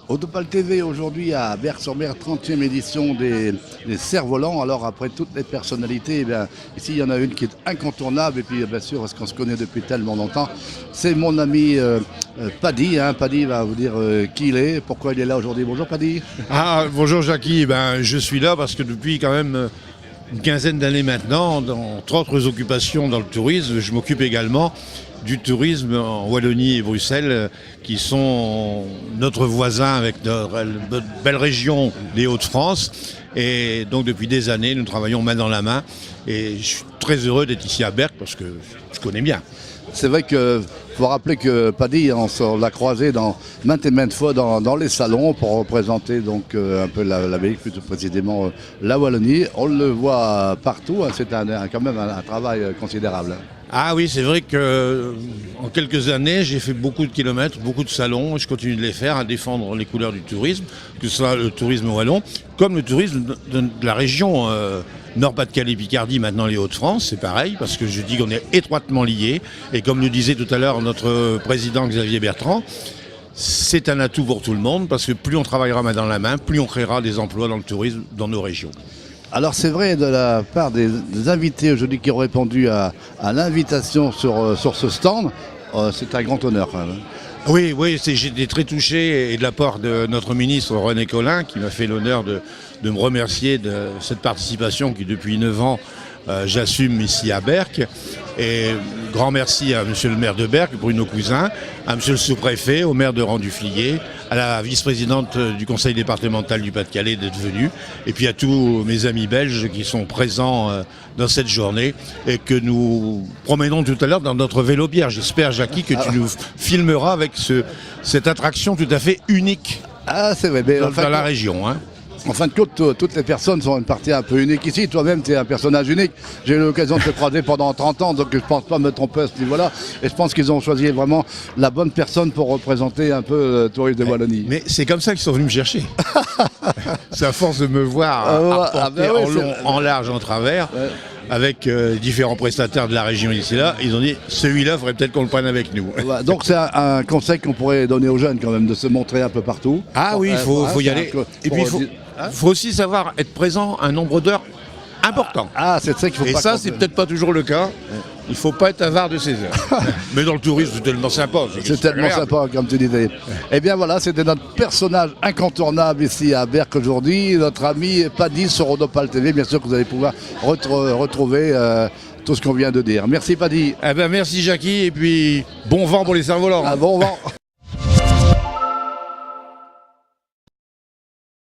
Autopal TV aujourd'hui à Berck-sur-Mer, 30e édition des cerfs-volants. Alors après toutes les personnalités, ici il y en a une qui est incontournable et puis bien sûr parce qu'on se connaît depuis tellement longtemps, c'est mon ami Paddy. Paddy va vous dire qui il est, pourquoi il est là aujourd'hui. Bonjour Paddy. Bonjour Jackie, je suis là parce que depuis quand même une quinzaine d'années maintenant, entre autres occupations dans le tourisme, je m'occupe également du tourisme en Wallonie et Bruxelles, qui sont notre voisin avec notre belle région des Hauts-de-France. Et donc depuis des années, nous travaillons main dans la main. Et je suis très heureux d'être ici à Berck parce que je connais bien. C'est vrai qu'il faut rappeler que Paddy, on l'a croisé maintes et maintes fois dans les salons pour représenter donc un peu la Belgique, plus précisément la Wallonie. On le voit partout, c'est quand même un travail considérable. Ah oui, c'est vrai que en quelques années, j'ai fait beaucoup de kilomètres, beaucoup de salons, et je continue de les faire, à défendre les couleurs du tourisme, que ce soit le tourisme wallon, comme le tourisme de la région Nord-Pas-de-Calais-Picardie, maintenant les Hauts-de-France, c'est pareil, parce que je dis qu'on est étroitement liés, et comme le disait tout à l'heure notre président Xavier Bertrand, c'est un atout pour tout le monde, parce que plus on travaillera main dans la main, plus on créera des emplois dans le tourisme dans nos régions. Alors c'est vrai de la part des invités aujourd'hui qui ont répondu à l'invitation sur ce stand, c'est un grand honneur quand même. Oui, j'étais très touché et de la part de notre ministre René Colin qui m'a fait l'honneur de me remercier de cette participation qui depuis 9 ans j'assume ici à Berck. Et grand merci à monsieur le maire de Berck, Bruno Cousin, à monsieur le sous-préfet, au maire de Rang-du-Flier, à la vice-présidente du conseil départemental du Pas-de-Calais d'être venue, et puis à tous mes amis belges qui sont présents dans cette journée et que nous promenons tout à l'heure dans notre vélo-bière. J'espère, Jackie, que tu nous filmeras avec cette attraction tout à fait unique c'est vrai, mais dans la région. En fin de compte, toutes les personnes sont une partie un peu unique ici. Toi-même, tu es un personnage unique. J'ai eu l'occasion de te croiser pendant 30 ans, donc je ne pense pas me tromper à ce niveau-là. Et je pense qu'ils ont choisi vraiment la bonne personne pour représenter un peu le tourisme de Wallonie. Mais c'est comme ça qu'ils sont venus me chercher. C'est à force de me voir en long, en large, en travers. Avec différents prestataires de la région ici là, ils ont dit celui-là, il faudrait peut-être qu'on le prenne avec nous. Donc c'est un conseil qu'on pourrait donner aux jeunes quand même, de se montrer un peu partout. Oui, il faut y aller. Et puis il faut aussi savoir être présent un nombre d'heures important. C'est ça qu'il faut. Et pas. Ça, c'est peut-être pas toujours le cas. Il ne faut pas être avare de ses heures. Mais dans le tourisme, c'est tellement sympa. C'est tellement sympa, comme tu disais. Eh bien voilà, c'était notre personnage incontournable ici à Berck aujourd'hui, notre ami Paddy sur Autopal TV. Bien sûr que vous allez pouvoir retrouver tout ce qu'on vient de dire. Merci Paddy. Merci Jackie, et puis bon vent pour les cerfs-volants. Bon vent.